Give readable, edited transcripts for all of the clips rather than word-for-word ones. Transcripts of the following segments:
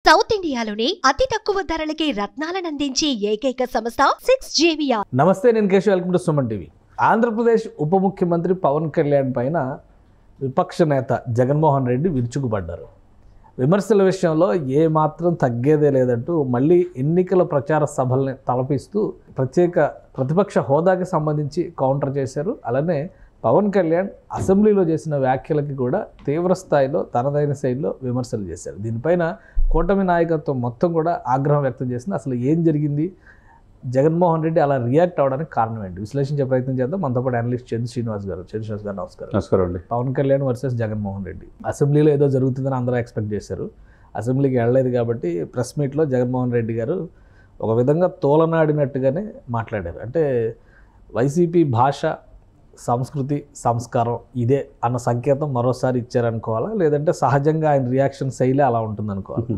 South ఇండియాలోనే అతి తక్కువ ధరలకి రత్నాలను అందించే ఏకైక సంస్థ 6JVR. నమస్తే, నేను Keshav. Welcome to Suman TV. Andhra Pradesh ఉప ముఖ్యమంత్రి పవన్ కళ్యాణ్ పైన విపక్ష నేత జగన్మోహన్ రెడ్డి విరుచుకుపడ్డారు. విమర్శల విషయంలో ఏ మాత్రం తగ్గేదే లేదంటూ మళ్ళీ ఎన్నికల ప్రచార సభల్ని తలపిస్తూ ప్రతిపక్ష హోదాకి సంబంధించి కౌంటర్ చేశారు. అలానే పవన్ కళ్యాణ్ అసెంబ్లీలో చేసిన వ్యాఖ్యలకి కూడా తీవ్ర స్థాయిలో తనదైన శైలిలో విమర్శలు చేశారు. దీనిపైన కూటమి నాయకత్వం మొత్తం కూడా ఆగ్రహం వ్యక్తం చేసింది. అసలు ఏం జరిగింది, జగన్మోహన్ రెడ్డి అలా రియాక్ట్ అవ్వడానికి కారణం ఏంటి, విశ్లేషించే ప్రయత్నం చేద్దాం. మనతో పాటు అనలిస్ట్ చంద్ర శ్రీనివాస్ గారు. నమస్కారం. నమస్కారం అండి. పవన్ కళ్యాణ్ వర్సెస్ జగన్మోహన్ రెడ్డి అసెంబ్లీలో ఏదో జరుగుతుందని అందరూ ఎక్స్పెక్ట్ చేశారు. అసెంబ్లీకి వెళ్ళలేదు కాబట్టి ప్రెస్ మీట్లో జగన్మోహన్ రెడ్డి గారు ఒక విధంగా తోలనాడినట్టుగానే మాట్లాడారు. అంటే వైసీపీ భాష, సంస్కృతి, సంస్కారం ఇదే అన్న సంకేతం మరోసారి ఇచ్చారనుకోవాలా, లేదంటే సహజంగా ఆయన రియాక్షన్ శైలి అలా ఉంటుంది అనుకోవాలి?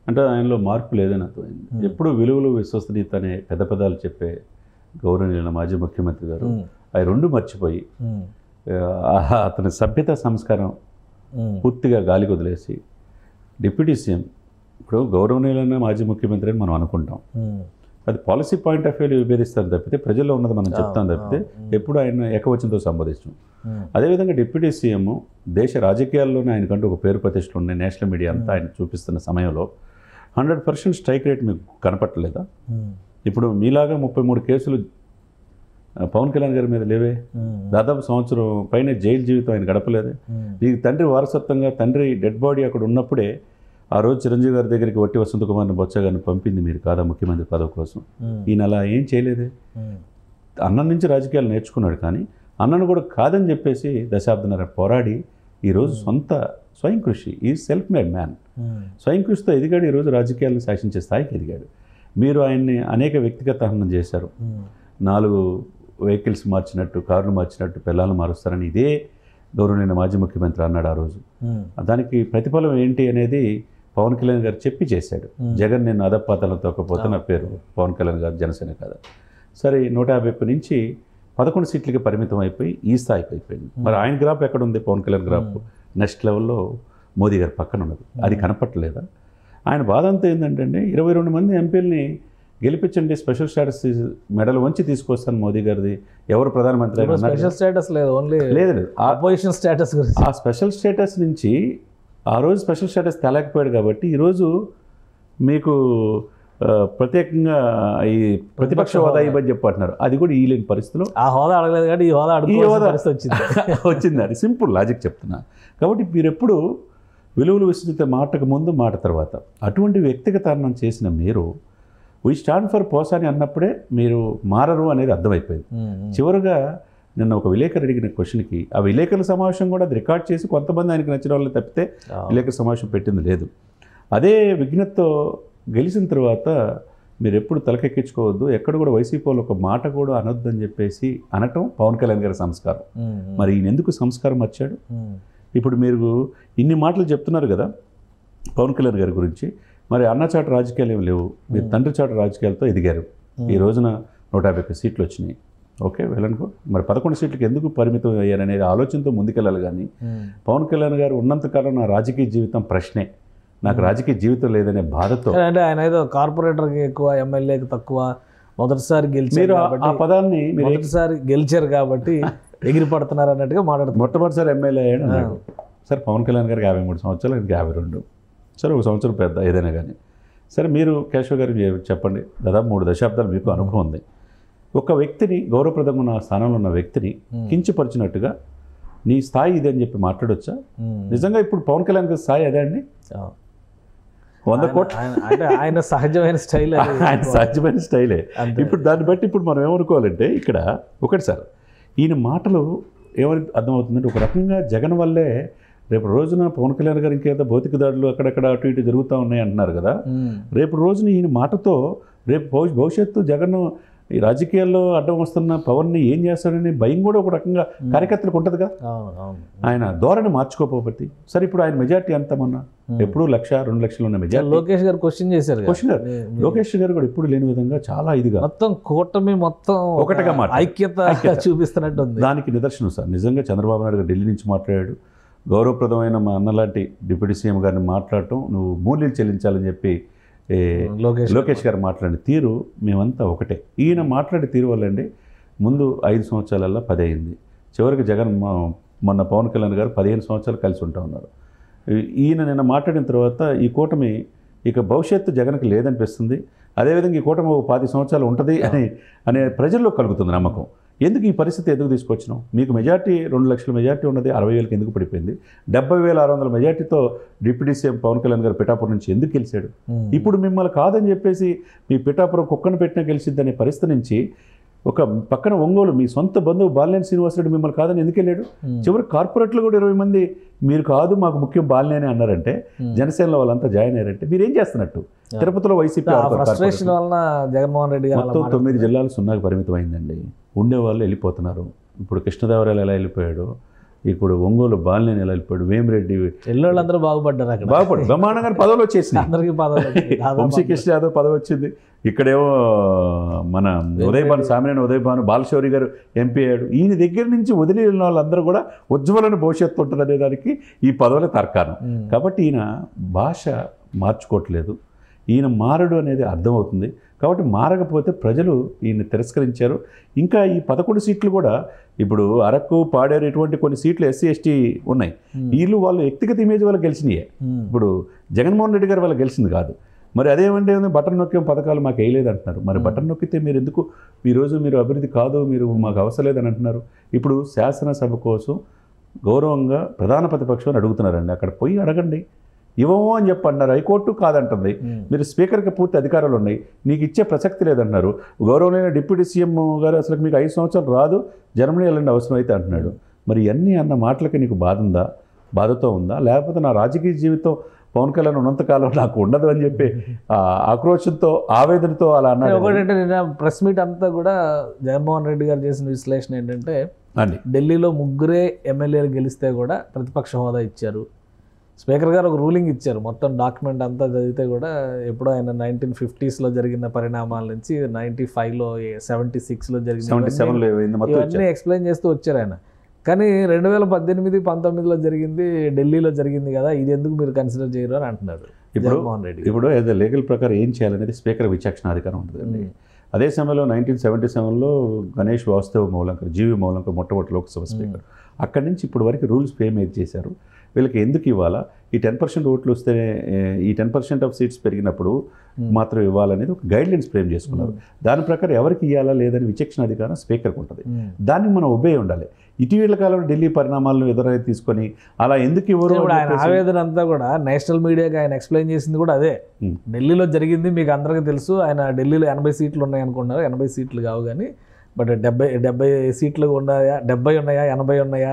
అంటే ఆయనలో మార్పు లేదని అర్థమైంది. ఎప్పుడు విలువలు, విశ్వసనీయత అనే పెద్ద పదాలు చెప్పే గౌరవనీయుల మాజీ ముఖ్యమంత్రి గారు అవి రెండు మర్చిపోయి అతని సభ్యత, సంస్కారం పూర్తిగా గాలికి వదిలేసి డిప్యూటీ సీఎం, ఇప్పుడు గౌరవనీయులైన మాజీ ముఖ్యమంత్రి అని మనం అనుకుంటాం, అది పాలసీ పాయింట్ ఆఫ్ వ్యూలో విభేదిస్తారు తప్పితే ప్రజల్లో ఉన్నది మనం చెప్తాం తప్పితే ఎప్పుడు ఆయన ఏకవచనంతో సంబోధించాం. అదేవిధంగా డిప్యూటీ సీఎం దేశ రాజకీయాల్లోనే ఆయనకంటూ ఒక పేరు ప్రతిష్టలు ఉన్నాయి. నేషనల్ మీడియా అంతా ఆయన చూపిస్తున్న సమయంలో 100% స్ట్రైక్ రేట్ మీకు కనపట్టలేదా? ఇప్పుడు మీలాగా 33 కేసులు పవన్ కళ్యాణ్ గారి మీద లేవే, దాదాపు సంవత్సరం పైన జైలు జీవితం ఆయన గడపలేదే. ఈ తండ్రి వారసత్వంగా తండ్రి డెడ్ బాడీ అక్కడ ఉన్నప్పుడే ఆ రోజు చిరంజీవి గారి దగ్గరికి వట్టి వసంత కుమార్ని బొత్స గారిని పంపింది మీరు కాదా ముఖ్యమంత్రి పదవి కోసం? ఈయన అలా ఏం చేయలేదే. అన్నం నుంచి రాజకీయాలు నేర్చుకున్నాడు, కానీ అన్నను కూడా కాదని చెప్పేసి దశాబ్దన్నర పోరాడి ఈరోజు స్వయం కృషి, ఈ సెల్ఫ్ మేడ్ మ్యాన్, స్వయం కృషితో ఎదిగాడు. ఈరోజు రాజకీయాలను శాసించే స్థాయికి ఎదిగాడు. మీరు ఆయన్ని అనేక వ్యక్తిగత హనం చేశారు. 4 వెహికల్స్ మార్చినట్టు, కార్లు మార్చినట్టు పిల్లలు మారుస్తారని ఇదే గౌరవనీయ మాజీ ముఖ్యమంత్రి అన్నాడు ఆ రోజు. దానికి ప్రతిఫలం ఏంటి అనేది పవన్ కళ్యాణ్ గారు చెప్పి చేశాడు. జగన్ నేను అదపాతాలను తొక్కపోతే నా పేరు పవన్ కళ్యాణ్ గారు జనసేన కదా. సరే, 150 నుంచి 11 సీట్లకి పరిమితం అయిపోయి ఈ స్థాయికి అయిపోయింది. మరి ఆయన గ్రాఫ్ ఎక్కడ ఉంది? పవన్ కళ్యాణ్ గ్రాఫ్ నెక్స్ట్ లెవెల్లో మోదీ గారి పక్కన ఉన్నది. అది కనపట్టలేదా? ఆయన బాధ అంతా ఏంటంటే 22 మంది ఎంపీలని గెలిపించండి, స్పెషల్ స్టేటస్ మెడల్ వంచి తీసుకొస్తాను మోదీ గారిది, ఎవరు ప్రధానమంత్రి స్పెషల్ స్టేటస్ లేదు, ఓన్లీ లేదు అపోజిషన్ స్టేటస్. ఆ స్పెషల్ స్టేటస్ నుంచి ఆ రోజు స్పెషల్ స్టేటస్ తేలేకపోయాడు కాబట్టి ఈరోజు మీకు ప్రత్యేకంగా ఈ ప్రతిపక్ష హోదా ఇవ్వని చెప్పంటున్నారు. అది కూడా ఈ లేని పరిస్థితిలో ఆ హోదా అడగలేదు కానీ ఈ హోదా వచ్చింది. అది సింపుల్ లాజిక్ చెప్తున్నా. కాబట్టి మీరెప్పుడు విలువలు విస్తృత మాటకు ముందు మాట తర్వాత అటువంటి వ్యక్తిగత అన్నం చేసిన మీరు వీ స్టాండ్ ఫర్ పోసాని అన్నప్పుడే మీరు మారరు అనేది అర్థమైపోయింది. చివరిగా నిన్న ఒక విలేకరు అడిగిన క్వశ్చన్కి ఆ విలేకరుల సమావేశం కూడా అది రికార్డ్ చేసి కొంతమంది ఆయనకు నచ్చిన వాళ్ళు తప్పితే విలేకరుల సమావేశం పెట్టింది లేదు. అదే విజ్ఞతతో గెలిచిన తర్వాత మీరు ఎప్పుడు తలకెక్కించుకోవద్దు, ఎక్కడ కూడా వైసీపీ వాళ్ళు ఒక మాట కూడా అనొద్దు అని చెప్పేసి అనటం పవన్ కళ్యాణ్ గారి సంస్కారం. మరి ఈయన ఎందుకు సంస్కారం వచ్చాడు? ఇప్పుడు మీరు ఇన్ని మాటలు చెప్తున్నారు కదా పవన్ కళ్యాణ్ గారి గురించి, మరి అన్నచాటు రాజకీయాలు ఏమి లేవు, మీరు తండ్రి చాటు రాజకీయాలతో ఎదిగారు. ఈ రోజున 150 సీట్లు వచ్చినాయి. ఓకే, వెళ్ళనుకో, మరి 11 సీట్లకు ఎందుకు పరిమితం అయ్యారనేది ఆలోచనతో ముందుకెళ్ళాలి. కానీ పవన్ కళ్యాణ్ గారు ఉన్నంతకాలం నా రాజకీయ జీవితం ప్రశ్నే, నాకు రాజకీయ జీవితం లేదనే బాధతో, అంటే ఆయన ఏదో కార్పొరేటర్కి ఎక్కువ, ఎమ్మెల్యేకి తక్కువ, మొదటిసారి గెలిచారు, ఆ పదాన్ని మొదటిసారి గెలిచారు కాబట్టి ఎగిరి పడుతున్నారు అన్నట్టుగా మాట్లాడుతున్నారు. మొట్టమొదటిసారి ఎమ్మెల్యే అయ్యాడు అన్నాడు. సరే, పవన్ కళ్యాణ్ గారికి 53 సంవత్సరాలు, ఆయనకి 52. సరే, ఒక సంవత్సరం పెద్ద ఏదైనా కానీ. సరే, మీరు కేశవ్ గారు చెప్పండి, దాదాపు 3 దశాబ్దాలు మీకు అనుభవం ఉంది. ఒక వ్యక్తిని, గౌరవప్రదంగా ఉన్న స్థానంలో ఉన్న వ్యక్తిని కించపరిచినట్టుగా నీ స్థాయి ఇదే అని చెప్పి మాట్లాడొచ్చా? నిజంగా ఇప్పుడు పవన్ కళ్యాణ్ గారి స్థాయి అదే అండి? 100 కోట్లు అంటే ఆయన సహజమైన స్టైల్, ఆయన సహజమైన స్టైలే. ఇప్పుడు దాన్ని బట్టి ఇప్పుడు మనం ఏమనుకోవాలంటే ఇక్కడ ఒకటి సార్, ఈయన మాటలు ఏమని అర్థమవుతుందంటే ఒక రకంగా జగన్ వల్లే రేపు రోజున పవన్ కళ్యాణ్ గారు ఇంకేదో భౌతిక దాడులు అక్కడక్కడ అటు ఇటు జరుగుతూ ఉన్నాయి అంటున్నారు కదా. రేపు రోజున ఈయన మాటతో రేపు భవిష్యత్తు జగన్ ఈ రాజకీయాల్లో అడ్డం వస్తున్న పవన్ని ఏం చేస్తాడని భయం కూడా ఒక రకంగా కార్యకర్తలకు ఉంటుంది కదా. ఆయన ధోరణి మార్చుకోకపోతే సరే, ఇప్పుడు ఆయన మెజార్టీ ఎంత మొన్న ఎప్పుడు 1,00,000, 2 లక్షలు ఉన్న మెజార్టీ. లోకేష్ గారు క్వశ్చన్ చేశారు. లోకేష్ గారు కూడా ఇప్పుడు లేని విధంగా చాలా ఇదిగా మొత్తం కూటమి మొత్తం ఒకటిగా ఐక్యత చూపిస్తున్నట్టు ఉంది. దానికి నిదర్శనం సార్, నిజంగా చంద్రబాబు నాయుడు గారు ఢిల్లీ నుంచి మాట్లాడాడు, గౌరవప్రదమైన మా అన్నలాంటి డిప్యూటీ సీఎం గారిని మాట్లాడటం, నువ్వు మూల్యం చెల్లించాలని చెప్పి లోకేష్ గారు మాట్లాడిన తీరు మేమంతా ఒకటే. ఈయన మాట్లాడే తీరు వల్లండి ముందు 5 సంవత్సరాలల్లో 10 అయింది. చివరికి జగన్ మొన్న పవన్ కళ్యాణ్ గారు 15 సంవత్సరాలు కలిసి ఉంటా ఉన్నారు. ఈయన నిన్న మాట్లాడిన తర్వాత ఈ కూటమి ఇక భవిష్యత్తు జగన్కి లేదనిపిస్తుంది. అదేవిధంగా ఈ కూటమి 10 సంవత్సరాలు ఉంటుంది అనే ప్రజల్లో కలుగుతుంది నమ్మకం. ఎందుకు ఈ పరిస్థితి ఎందుకు తీసుకొచ్చినాం? మీకు మెజార్టీ 2 లక్షల మెజార్టీ ఉన్నది 60,000కి ఎందుకు పడిపోయింది? 70,600 మెజార్టీతో డిప్యూటీ సీఎం పవన్ కళ్యాణ్ గారు పిఠాపురం నుంచి ఎందుకు గెలిచాడు? ఇప్పుడు మిమ్మల్ని కాదని చెప్పేసి మీ పిఠాపురం కుక్కను పెట్టినా గెలిచిద్దనే పరిస్థితి నుంచి ఒక పక్కన ఒంగోలు మీ సొంత బంధువు బాలినేని శ్రీనివాసరెడ్డి మిమ్మల్ని కాదని ఎందుకు వెళ్ళాడు? చివరి కార్పొరేట్లు కూడా 20 మంది మీరు కాదు మాకు ముఖ్యం బాలినేని అన్నారంటే, జనసేనలో వాళ్ళంతా జాయిన్ అయ్యారంటే మీరేం చేస్తున్నట్టు? తిరుపతిలో వైసీపీ జగన్మోహన్ రెడ్డి మొత్తం 9 జిల్లాలు 0కి పరిమితం అయిందండి. ఉండేవాళ్ళు వెళ్ళిపోతున్నారు. ఇప్పుడు కృష్ణదేవరాయలు ఎలా వెళ్ళిపోయాడు, ఇప్పుడు ఒంగోలు బాలినేని ఎలా వెళ్ళిపోయాడు, వేమిరెడ్డి ఎల్లోళ్ళందరూ బాగుపడ్డారు. అక్కడ బాగుపడి బ్రహ్మాండంగా పదవులు వచ్చేసింది. అందరికీ వంశీకృష్ణ యాదవ్ పదవి వచ్చింది. ఇక్కడేమో మన ఉదయభాను సామినేని ఉదయభాను బాలశౌరి గారు ఎంపీ అయ్యాడు. ఈయన దగ్గర నుంచి వదిలిన వాళ్ళందరూ కూడా ఉజ్వలన భవిష్యత్తు ఉంటుంది అనే దానికి ఈ పదవులే తర్కారం. కాబట్టి ఈయన భాష మార్చుకోవట్లేదు, ఈయన మారడు అనేది అర్థమవుతుంది. కాబట్టి మారకపోతే ప్రజలు ఈయన తిరస్కరించారు. ఇంకా ఈ 11 సీట్లు కూడా ఇప్పుడు అరకు, పాడేరు ఇటువంటి కొన్ని సీట్లు ఎస్సీ ఎస్టీ ఉన్నాయి. వీళ్ళు వాళ్ళు వ్యక్తిగత ఇమేజ్ వల్ల గెలిచినాయే. ఇప్పుడు జగన్మోహన్ రెడ్డి గారు వాళ్ళు గెలిచింది కాదు. మరి అదేమంటే బటన్ నొక్కే పథకాలు మాకు వేయలేదు అంటున్నారు. మరి బటన్ నొక్కితే మీరు ఎందుకు ఈరోజు మీరు అభివృద్ధి కాదు, మీరు మాకు అవసరం లేదని అంటున్నారు? ఇప్పుడు శాసనసభ కోసం గౌరవంగా ప్రధాన ప్రతిపక్షం అడుగుతున్నారండి. అక్కడ పోయి అడగండి. ఇవ్వము అని చెప్పి అన్నారు. హైకోర్టు కాదంటుంది. మీరు స్పీకర్కి పూర్తి అధికారాలు ఉన్నాయి, నీకు ఇచ్చే ప్రసక్తి లేదన్నారు. గౌరవమైన డిప్యూటీ సీఎం గారు అసలు మీకు 5 సంవత్సరాలు రాదు, జర్మనీ వెళ్ళండి అవసరం అయితే అంటున్నాడు. మరి ఇవన్నీ అన్న మాటలకి నీకు బాధ ఉందా, బాధతో ఉందా? లేకపోతే నా రాజకీయ జీవితం పవన్ కళ్యాణ్ ఉన్నంతకాలం నాకు ఉండదు అని చెప్పి ఆక్రోషంతో ఆవేదనతో అలా అన్నారు. ఒకటంటే నిన్న ప్రెస్ మీట్ అంతా కూడా జగన్మోహన్ రెడ్డి గారు చేసిన విశ్లేషణ ఏంటంటే, ఢిల్లీలో 3 ఎమ్మెల్యేలు గెలిస్తే కూడా ప్రతిపక్ష హోదా ఇచ్చారు. స్పీకర్ గారు ఒక రూలింగ్ ఇచ్చారు. మొత్తం డాక్యుమెంట్ అంతా చదివితే కూడా ఎప్పుడో ఆయన 1950s జరిగిన పరిణామాల నుంచి 95లో 76లో జరిగిన ఇవన్నీ ఎక్స్ప్లెయిన్ చేస్తూ వచ్చారు ఆయన. కానీ 2018-19లో జరిగింది ఢిల్లీలో జరిగింది కదా, ఇది ఎందుకు మీరు కన్సిడర్ చేయరు అని అంటున్నారు జగన్మోహన్ రెడ్డి. ఇప్పుడు ఏదో లీగల్ ప్రకారం ఏం చేయాలనేది స్పీకర్ విచక్షణాధికారం ఉంటుందండి. అదే సమయంలో 1977లో గణేష్ వాసుదేవ్ మౌలంకర్, జీవి మౌలంకర్ మొట్టమొదటి లోక్సభ స్పీకర్. అక్కడి నుంచి ఇప్పుడు వరకు రూల్స్ ఫ్రేమ్ చేశారు. వీళ్ళకి ఎందుకు ఇవ్వాలా, ఈ 10% ఓట్లు వస్తే ఈ 10% ఆఫ్ సీట్స్ పెరిగినప్పుడు మాత్రం ఇవ్వాలనేది ఒక గైడ్లైన్స్ ఫ్రేమ్ చేసుకున్నారు. దాని ప్రకారం ఎవరికి ఇవ్వాలా లేదని విచక్షణ అధికారం స్పీకర్కి ఉంటుంది. దాన్ని మనం ఒబే ఉండాలి. ఇటీవల కాలంలో ఢిల్లీ పరిణామాలను ఎదురైతే తీసుకొని అలా ఎందుకు ఇవ్వరు? ఆయన ఆవేదన అంతా కూడా నేషనల్ మీడియాకి ఆయన ఎక్స్ప్లెయిన్ చేసింది కూడా అదే. ఢిల్లీలో జరిగింది మీకు అందరికీ తెలుసు. ఆయన ఢిల్లీలో 80 సీట్లు ఉన్నాయి అనుకుంటున్నారు. 80 సీట్లు కావు కానీ బట్ 70 సీట్లు ఉన్నాయా, 70 ఉన్నాయా, 80 ఉన్నాయా,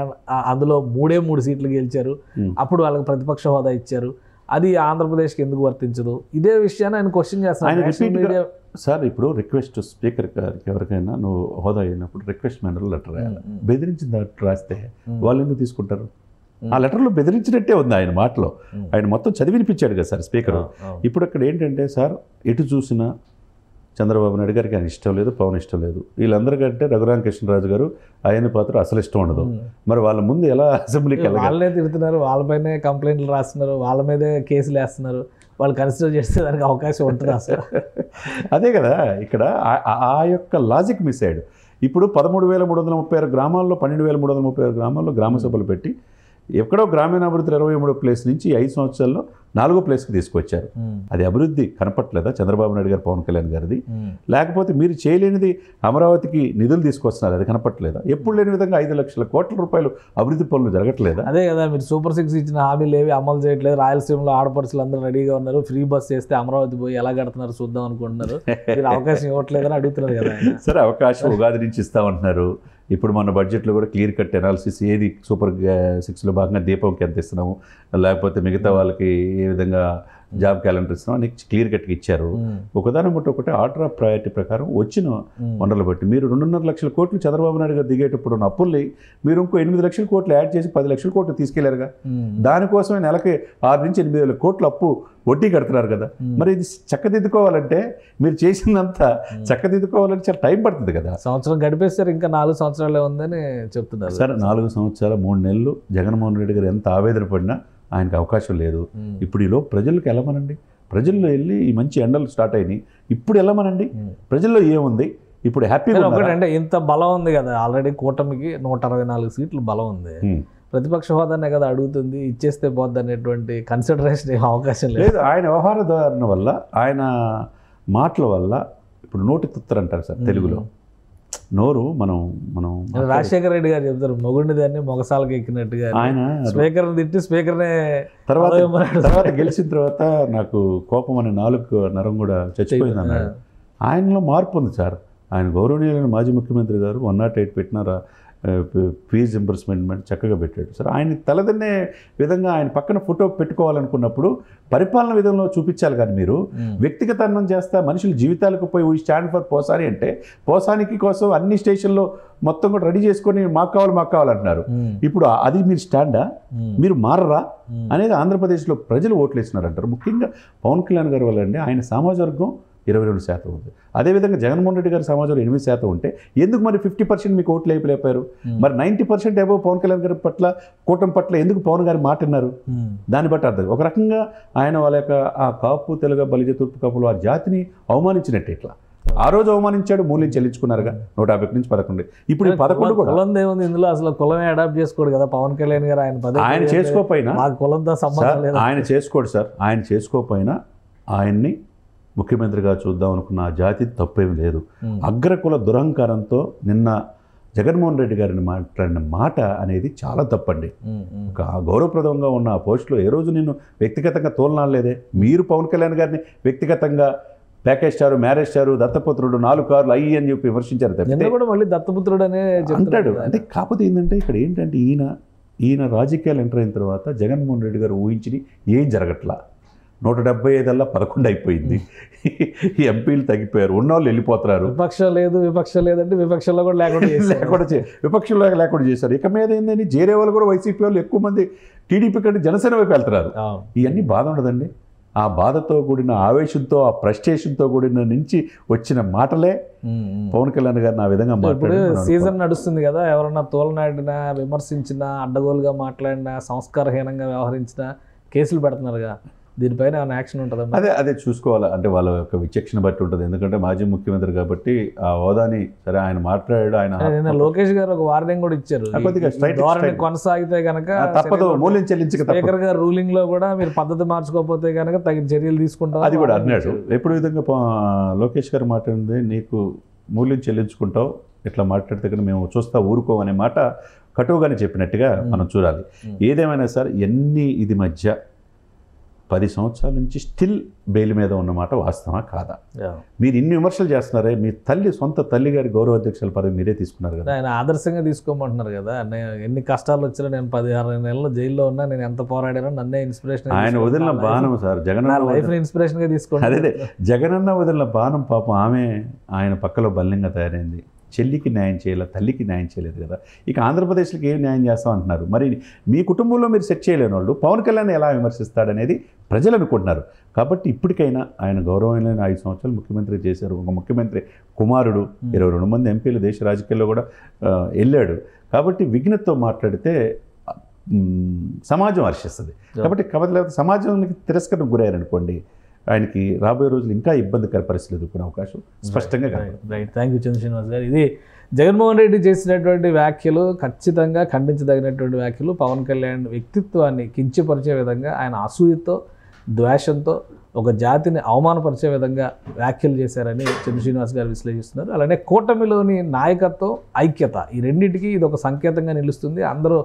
అందులో 3 సీట్లు గెలిచారు. అప్పుడు వాళ్ళకి ప్రతిపక్ష హోదా ఇచ్చారు. అది ఆంధ్రప్రదేశ్కి ఎందుకు వర్తించదు? ఇదే విషయాన్ని ఆయన క్వశ్చన్ చేస్తారు. సార్ ఇప్పుడు రిక్వెస్ట్ స్పీకర్ గారికి ఎవరికైనా నువ్వు హోదా అయినప్పుడు రిక్వెస్ట్ మేనర్లో లెటర్ రాయాలి. బెదిరించిన లెటర్ రాస్తే వాళ్ళు ఎందుకు తీసుకుంటారు? ఆ లెటర్లో బెదిరించినట్టే ఉంది ఆయన మాటలో. ఆయన మొత్తం చదివినిపించాడు కదా సార్ స్పీకర్. ఇప్పుడు అక్కడ ఏంటంటే సార్ ఎటు చూసినా చంద్రబాబు నాయుడు గారికి ఆయన ఇష్టం లేదు, పవన్ ఇష్టం లేదు. వీళ్ళందరికంటే రఘురామ కృష్ణరాజు గారు ఆయన పాత్ర అసలు ఇష్టం ఉండదు. మరి వాళ్ళ ముందు ఎలా అసెంబ్లీకి వెళ్ళాలి? వాళ్ళే తిడుతున్నారు, వాళ్ళపైనే కంప్లైంట్లు రాస్తున్నారు, వాళ్ళ మీదే కేసులు వేస్తున్నారు. వాళ్ళు కన్సిడర్ చేస్తే దానికి అవకాశం ఉంటుంది అసలు. అదే కదా ఇక్కడ ఆ యొక్క లాజిక్ మిస్ అయ్యాడు. ఇప్పుడు 13,336 గ్రామాల్లో 12,336 గ్రామాల్లో గ్రామ సభలు పెట్టి ఎక్కడో గ్రామీణాభివృద్ధి 23వ ప్లేస్ నుంచి 5 సంవత్సరాల్లో 4వ ప్లేస్కి తీసుకొచ్చారు. అది అభివృద్ధి కనపట్లేదా చంద్రబాబు నాయుడు గారు, పవన్ కళ్యాణ్ గారిది? లేకపోతే మీరు చేయలేనిది అమరావతికి నిధులు తీసుకొస్తున్నారు, అది కనపట్లేదా? ఎప్పుడు లేని విధంగా 5 లక్షల కోట్ల రూపాయలు అభివృద్ధి పనులు జరగట్లేదా? అదే కదా, మీరు సూపర్ 6 ఇచ్చిన హామీలు ఏవి అమలు చేయట్లేదు. రాయలసీమలో ఆడపడుచులు అందరూ రెడీగా ఉన్నారు, ఫ్రీ బస్ చేస్తే అమరావతి పోయి ఎలా కడుతున్నారు చూద్దాం అనుకుంటున్నారు. మీరు అవకాశం ఇవ్వట్లేదని అడుగుతున్నారు కదా. సరే అవకాశం ఉగాది నుంచి ఇస్తామంటున్నారు. ఇప్పుడు మన బడ్జెట్లో కూడా క్లియర్ కట్ అనాలిసిస్ ఏది సూపర్ 6లో భాగంగా దీపంకి ఎంత ఇస్తున్నాము, లేకపోతే మిగతా వాళ్ళకి ఏ విధంగా జాబ్ క్యాలెండర్ ఇస్తాం అని క్లియర్ కట్గా ఇచ్చారు. ఒకదాని బట్టి ఒకటి ఆర్డర్ ఆఫ్ ప్రయారిటీ ప్రకారం వచ్చిన వనరులు బట్టి మీరు 2.5 లక్షల కోట్లు చంద్రబాబు నాయుడు గారు దిగేటప్పుడు ఉన్న అప్పుల్ని మీరు ఇంకో 8 లక్షల కోట్లు యాడ్ చేసి 10 లక్షల కోట్లు తీసుకెళ్లారుగా. దానికోసమే నెలకి 6 నుంచి 8 వేల కోట్లు అప్పు వడ్డీ కడుతున్నారు కదా. మరి ఇది చక్కదిద్దుకోవాలంటే మీరు చేసిందంతా చక్కదిద్దుకోవాలంటే చాలా టైం పడుతుంది కదా. సంవత్సరం గడిపేస్తారు, ఇంకా 4 సంవత్సరాలే ఉందని చెప్తున్నారు. సరే 4 సంవత్సరాలు 3 నెలలు జగన్మోహన్ రెడ్డి గారు ఎంత ఆవేదన పడినా ఆయనకు అవకాశం లేదు. ఇప్పుడు ఈలో ప్రజలకు వెళ్ళమనండి, ప్రజల్లో వెళ్ళి ఈ మంచి ఎండలు స్టార్ట్ అయినాయి, ఇప్పుడు వెళ్ళమనండి. ప్రజల్లో ఏముంది ఇప్పుడు హ్యాపీగా ఒకటంటే ఇంత బలం ఉంది కదా, ఆల్రెడీ కూటమికి 164 సీట్లు బలం ఉంది. ప్రతిపక్ష హోదానే కదా అడుగుతుంది, ఇచ్చేస్తే పోద్ది అనేటువంటి కన్సిడరేషన్ అవకాశం లేదు. ఆయన వ్యవహార ధారణ వల్ల, ఆయన మాటల వల్ల ఇప్పుడు నోటి తుత్తరంటారు సార్ తెలుగులో, నోరు మనం రాజశేఖర రెడ్డి గారు చెప్తారు మొగుండి దాన్ని మొగసాలకు ఎక్కినట్టుగా. ఆయన స్పీకర్ని తిట్టి స్పీకర్నే తర్వాత గెలిచిన తర్వాత నాకు కోపం అనే నాలుగు నరం కూడా చచ్చిపోయింది అన్నాడు. ఆయనలో మార్పు ఉంది సార్. ఆయన గౌరవనీయులైన మాజీ ముఖ్యమంత్రి గారు 108 పెట్టినారా ఫీజు రింబర్స్మెంట్ చక్కగా పెట్టాడు సార్. ఆయన తలదన్నే విధంగా ఆయన పక్కన ఫోటో పెట్టుకోవాలనుకున్నప్పుడు పరిపాలన విధంలో చూపించాలి. కానీ మీరు వ్యక్తిగతనం చేస్తా మనుషుల జీవితాలకు పోయి వీ స్టాండ్ ఫర్ పోసాని అంటే పోసానికి కోసం అన్ని స్టేషన్లో మొత్తం కూడా రెడీ చేసుకొని మాకు కావాలంటున్నారు. ఇప్పుడు అది మీరు స్టాండా, మీరు మారరా అనేది ఆంధ్రప్రదేశ్లో ప్రజలు ఓట్లు వేస్తున్నారు అంటారు. ముఖ్యంగా పవన్ కళ్యాణ్ గారి వల్ల అండి ఆయన సామాజిక వర్గం 22% ఉంది. అదేవిధంగా జగన్మోహన్ రెడ్డి గారి సమాజంలో 8% ఉంటే ఎందుకు మరి 50% మీకు ఓట్లు అయిపోయారు? మరి 90% ఏవో పవన్ కళ్యాణ్ గారి పట్ల కూటమి పట్ల ఎందుకు పవన్ గారి మాట విన్నారు? దాన్ని బట్టి అర్థం. ఒక రకంగా ఆయన వాళ్ళ యొక్క ఆ కాపు తెలుగు బలిజ తూర్పు కాపులు ఆ జాతిని అవమానించినట్టే. ఇట్లా ఆ రోజు అవమానించాడు, మూల్యం చెల్లించుకున్నారుగా 150 నుంచి 11. ఇప్పుడు 11 కూడా కులం ఏముంది ఇందులో, అసలు కులమే అడాప్ట్ చేసుకోడు కదా పవన్ కళ్యాణ్ గారు. ఆయన చేసుకోకపోయినా కులంతో సంబంధం లేదు, ఆయన చేసుకోడు సార్. ఆయన చేసుకోకపోయినా ఆయన్ని ముఖ్యమంత్రిగా చూద్దాం అనుకున్న ఆ జాతి తప్పేమి లేదు. అగ్రకుల దురహంకారంతో నిన్న జగన్మోహన్ రెడ్డి గారిని మాట్లాడిన మాట అనేది చాలా తప్పండి. ఒక గౌరవప్రదంగా ఉన్న ఆ పోస్టులో ఏ రోజు నిన్ను వ్యక్తిగతంగా తోలనాలేదే. మీరు పవన్ కళ్యాణ్ గారిని వ్యక్తిగతంగా ప్యాకేజ్ స్టారు, మ్యారేజ్ స్టారు, దత్తపుత్రుడు, 4 కార్లు అయ్యి అని చెప్పి విమర్శించారు తప్పితే కూడా మళ్ళీ దత్తపుత్రుడు అనే అంటాడు. అంటే కాకపోతే ఏంటంటే ఇక్కడ ఏంటంటే ఈయన రాజకీయాలు ఎంటర్ అయిన తర్వాత జగన్మోహన్ రెడ్డి గారు ఊహించి ఏం జరగట్లా. 175 11 అయిపోయింది. ఎంపీలు తగ్గిపోయారు, ఉన్నవాళ్ళు వెళ్ళిపోతున్నారు. విపక్షం లేదంటే విపక్షంలో కూడా విపక్షంలో లేకుండా చేశారు. ఇక మీద ఏంటంటే చేరే వాళ్ళు కూడా వైసీపీ వాళ్ళు ఎక్కువ మంది టీడీపీ కంటే జనసేన వైపు వెళ్తున్నారు. ఇవన్నీ బాధ ఉండదండి. ఆ బాధతో కూడిన ఆవేశంతో, ఆ ఫ్రస్ట్రేషన్తో కూడిన నుంచి వచ్చిన మాటలే పవన్ కళ్యాణ్ గారిని ఆ విధంగా మాట్లాడారు. సీజన్ నడుస్తుంది కదా, ఎవరన్నా తోలనాడినా, విమర్శించినా, అడ్డగోలుగా మాట్లాడినా, సంస్కారహీనంగా వ్యవహరించినా కేసులు పెడుతున్నారుగా. దీనిపైన ఏమైనా యాక్షన్ ఉంటుందా? అదే చూసుకోవాలి. అంటే వాళ్ళ యొక్క విచక్షణ బట్టి ఉంటుంది. ఎందుకంటే మాజీ ముఖ్యమంత్రి కాబట్టి ఆ హోదాని సరే ఆయన మాట్లాడాడు. ఆయన లోకేష్ గారు ఒక వార్నింగ్ కూడా ఇచ్చారు, కొనసాగితే కనుక తప్పదు, మూల్యం చెల్లించక. స్పీకర్ గారు రూలింగ్ లో కూడా మీరు పద్ధతి మార్చుకోకపోతే కనుక తగిన చర్యలు తీసుకుంటాం అది కూడా అన్నాడు. ఎప్పుడు విధంగా లోకేష్ గారు మాట్లాడింది, నీకు మూల్యం చెల్లించుకుంటావు, ఇట్లా మాట్లాడితే కనుక మేము చూస్తా ఊరుకోమనే మాట కటువుగానే చెప్పినట్టుగా మనం చూడాలి. ఏదేమైనా సార్ ఇది మధ్య 10 సంవత్సరాల నుంచి స్టిల్ బెయిల్ మీద ఉన్నమాట వాస్తవా కాదా? మీరు ఇన్ని విమర్శలు చేస్తున్నారే, మీ సొంత తల్లి గారి గౌరవ అధ్యక్షుల పదవి మీరే తీసుకున్నారు కదా. ఆయన ఆదర్శంగా తీసుకోమంటున్నారు కదా. ఎన్ని కష్టాలు వచ్చినా నేను 16 నెలలు జైల్లో ఉన్నా, నేను ఎంత పోరాడానో నన్నే ఇన్స్పిరేషన్. ఆయన వదిలిన బాణం సార్, జగనన్న లైఫ్ ఇన్స్పిరేషన్ గా తీసుకోండి. అదే జగనన్న వదిలిన బాణం పాపం ఆయన పక్కలో బల్యంగా తయారైంది. చెల్లికి న్యాయం చేయలేదు, తల్లికి న్యాయం చేయలేదు కదా. ఇక ఆంధ్రప్రదేశ్కి ఏం న్యాయం చేస్తాం అంటున్నారు. మరి మీ కుటుంబంలో మీరు సెట్ చేయలేని వాళ్ళు పవన్ కళ్యాణ్ ఎలా విమర్శిస్తాడనేది ప్రజలు అనుకుంటున్నారు. కాబట్టి ఇప్పటికైనా ఆయన గౌరవమైన 5 సంవత్సరాలు ముఖ్యమంత్రి చేశారు. ఒక ముఖ్యమంత్రి కుమారుడు, 22 మంది ఎంపీలు దేశ రాజకీయాల్లో కూడా వెళ్ళాడు. కాబట్టి విఘ్నతతో మాట్లాడితే సమాజం హర్షిస్తుంది. కాబట్టి సమాజానికి తిరస్కరణకు గురయ్యారనుకోండి, ఆయనకి రాబోయే రోజులు ఇంకా ఇబ్బందికర పరిస్థితులు ఎదుర్కొనే అవకాశం స్పష్టంగా రైట్. థ్యాంక్ యూ చంద్ర శ్రీనివాస్ గారు. ఇది జగన్మోహన్ రెడ్డి చేసినటువంటి వ్యాఖ్యలు ఖచ్చితంగా ఖండించదగినటువంటి వ్యాఖ్యలు. పవన్ కళ్యాణ్ వ్యక్తిత్వాన్ని కించపరిచే విధంగా, ఆయన అసూయతో, ద్వేషంతో ఒక జాతిని అవమానపరిచే విధంగా వ్యాఖ్యలు చేశారని చంద్ర శ్రీనివాస్ గారు విశ్లేషిస్తున్నారు. అలానే కూటమిలోని నాయకత్వం, ఐక్యత, ఈ రెండింటికి ఇది ఒక సంకేతంగా నిలుస్తుంది. అందరూ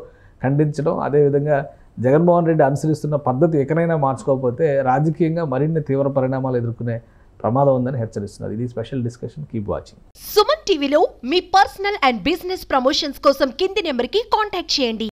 ఖండించడం, అదేవిధంగా జగన్మోహన్ రెడ్డి అనుసరిస్తున్న పద్ధతి ఎక్కడైనా మార్చుకోకపోతే రాజకీయంగా మరిన్ని తీవ్ర పరిణామాలు ఎదుర్కొనే ప్రమాదం ఉందని హెచ్చరిస్తున్నారు. ఇది special discussion. Keep watching. Suman టీవీలో మీ పర్సనల్ అండ్ బిజినెస్ ప్రమోషన్స్ కోసం కింది నెంబర్కి కాంటాక్ట్ చేయండి.